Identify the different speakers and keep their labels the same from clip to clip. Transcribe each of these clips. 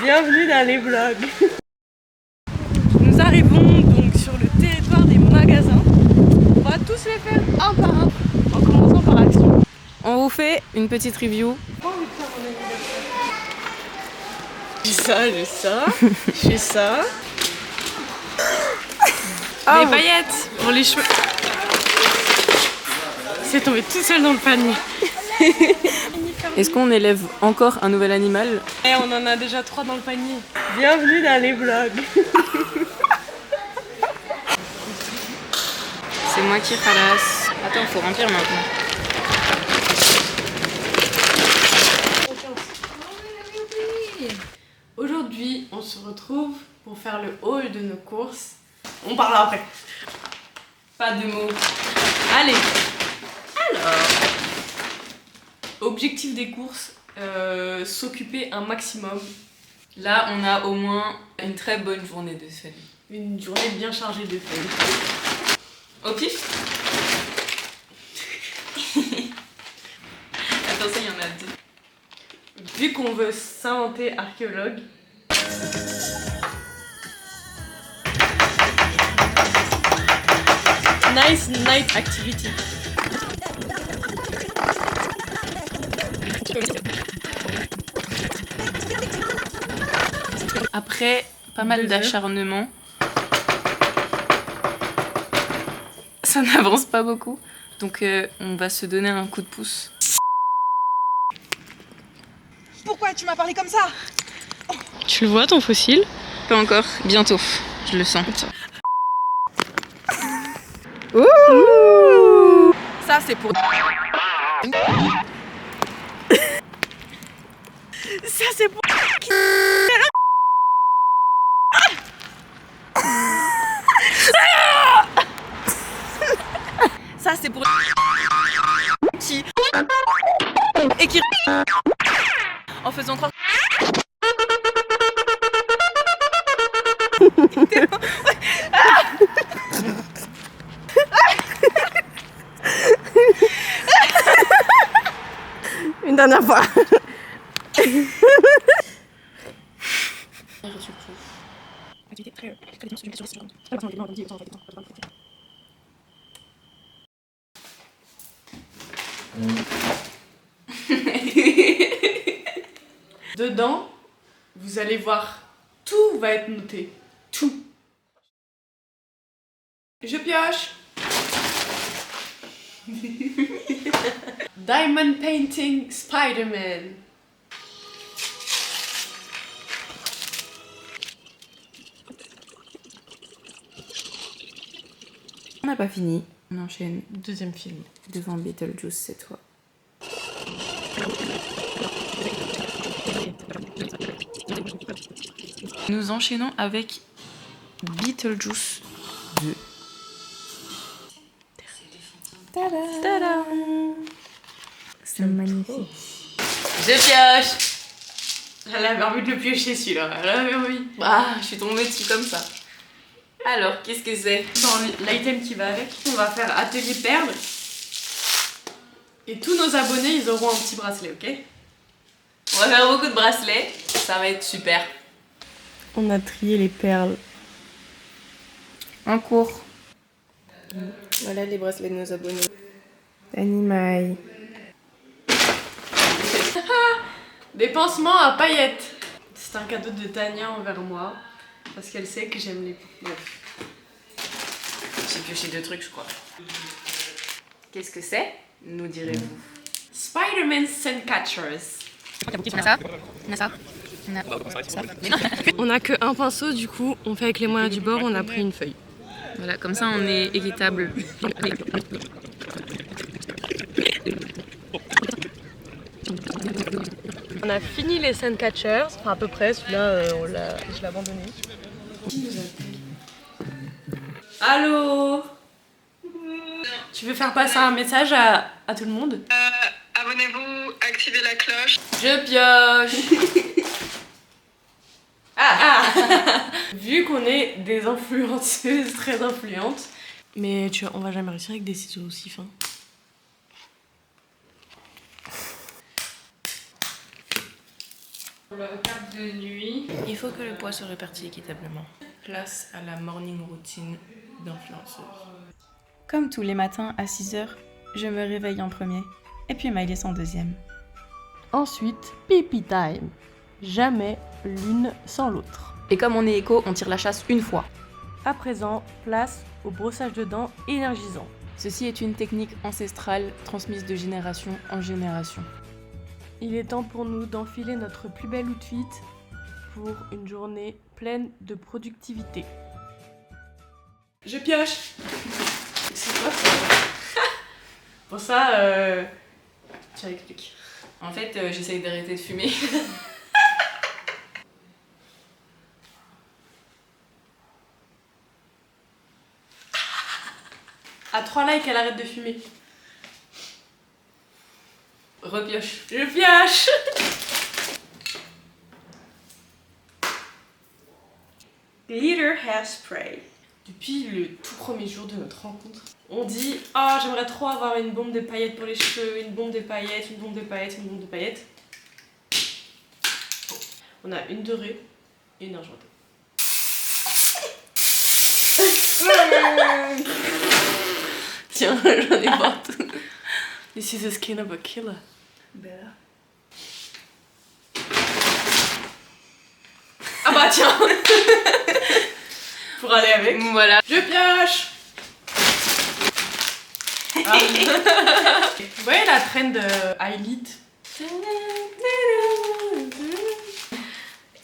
Speaker 1: Bienvenue dans les vlogs. Nous arrivons donc sur le territoire des magasins. On va tous les faire un par un, en commençant par Action. On vous fait une petite review. J'ai ça, j'ai ça, j'ai ça. Des paillettes pour les cheveux. C'est tombé tout seul dans le panier. Est-ce qu'on élève encore un nouvel animal? Et on en a déjà 3 dans le panier. Bienvenue dans les vlogs. C'est moi qui ralasse. Attends, faut remplir maintenant. Aujourd'hui, on se retrouve pour faire le haul de nos courses. On parlera après. Pas de mots. Allez. Alors, objectif des courses, s'occuper un maximum. Là, on a au moins une très bonne journée de feuilles. Une journée bien chargée de feuilles. Au pif. Attention, il y en a 2. Vu qu'on veut s'inventer archéologue, nice night activity. Après pas mal d'acharnement, ça n'avance pas beaucoup, donc on va se donner un coup de pouce.
Speaker 2: Pourquoi tu m'as parlé comme ça?
Speaker 1: Tu le vois ton fossile? Pas encore, bientôt, je le sens.
Speaker 2: Ouh.
Speaker 1: Ça c'est pour... Ça c'est pour... Ça c'est pour... Qui... Et qui... En faisant croire...
Speaker 2: Une dernière fois.
Speaker 1: Dedans, vous allez voir, tout va être noté. Tout. Je pioche. Diamond Painting Spider-Man.
Speaker 3: On n'a pas fini, on enchaîne
Speaker 1: Deuxième film.
Speaker 3: devant Beetlejuice cette fois. Nous enchaînons avec Beetlejuice 2.
Speaker 1: Tada!
Speaker 3: C'est magnifique.
Speaker 1: Je pioche. Elle avait envie de le piocher celui-là, elle avait envie. Ah, je suis tombée dessus comme ça. Alors, qu'est-ce que c'est? Dans l'item qui va avec, on va faire atelier perles. Et tous nos abonnés, ils auront un petit bracelet, ok? On va faire beaucoup de bracelets, ça va être super. On a trié les perles.
Speaker 3: En cours.
Speaker 1: Voilà les bracelets de nos abonnés.
Speaker 3: Animaille.
Speaker 1: Des pansements à paillettes. C'est un cadeau de Tania envers moi. Parce qu'elle sait que j'aime les... Bref. J'ai pioché 2 trucs, je crois. Qu'est-ce que c'est? Nous direz-vous. Spider-Man Sandcatchers.
Speaker 3: On a ça, on a ça, on a ça.
Speaker 1: On a que un pinceau, du coup, on fait avec les moyens du bord, on a pris une feuille.
Speaker 3: Voilà, comme ça on est équitable.
Speaker 1: On a fini les Sandcatchers, enfin à peu près, celui-là je l'ai abandonné. Allô? Tu veux faire passer un message à tout le monde?
Speaker 4: Abonnez-vous, activez la cloche.
Speaker 1: Je pioche. Ah. Vu qu'on est des influenceuses très influentes, mais on va jamais réussir avec des ciseaux aussi fins. Pour la carte de nuit.
Speaker 3: Il faut que le poids se répartit équitablement. Place à la morning routine d'influenceuse.
Speaker 5: Comme tous les matins à 6h, je me réveille en premier, et puis Maëlys en deuxième.
Speaker 6: Ensuite, pipi time. Jamais l'une sans l'autre.
Speaker 3: Et comme on est éco, on tire la chasse une fois.
Speaker 6: À présent, place au brossage de dents énergisant.
Speaker 3: Ceci est une technique ancestrale transmise de génération en génération.
Speaker 6: Il est temps pour nous d'enfiler notre plus bel outfit pour une journée pleine de productivité.
Speaker 1: Je pioche. C'est quoi ça? Pour ça, tu expliques.
Speaker 3: En fait, j'essaye d'arrêter de fumer.
Speaker 1: À 3 likes, elle arrête de fumer.
Speaker 3: Repioche.
Speaker 1: Je pioche. Glitter Hairspray. Depuis le tout premier jour de notre rencontre, on dit « Ah, j'aimerais trop avoir une bombe de paillettes pour les cheveux, une bombe de paillettes, une bombe de paillettes, une bombe de paillettes. » On a une dorée et une argentée. Tiens, j'en ai partout. This is the skin of a killer.
Speaker 3: Bella.
Speaker 1: Ah bah tiens. Pour aller avec.
Speaker 3: Voilà.
Speaker 1: Je pioche. Ah. Vous voyez la trend highlight?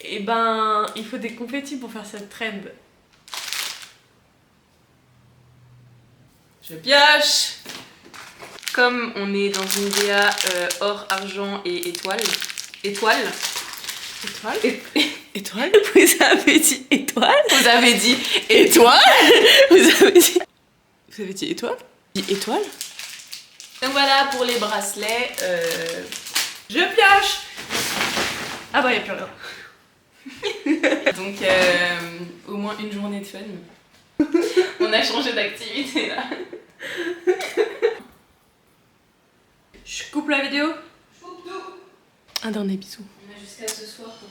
Speaker 1: Et ben, il faut des confettis pour faire cette trend. Je pioche.
Speaker 3: Comme on est dans une DA or, argent et étoile. Étoile.
Speaker 1: Étoile.
Speaker 3: Étoile. Vous avez dit étoile. Vous avez dit étoile. Vous avez dit. Vous avez dit étoile. Dit étoile. Donc voilà pour les bracelets.
Speaker 1: Je pioche. Ah bah y'a plus rien.
Speaker 3: Donc au moins une journée de fun. On a changé d'activité là.
Speaker 1: Je coupe la vidéo.
Speaker 3: Un dernier bisou.
Speaker 7: On a jusqu'à ce soir pour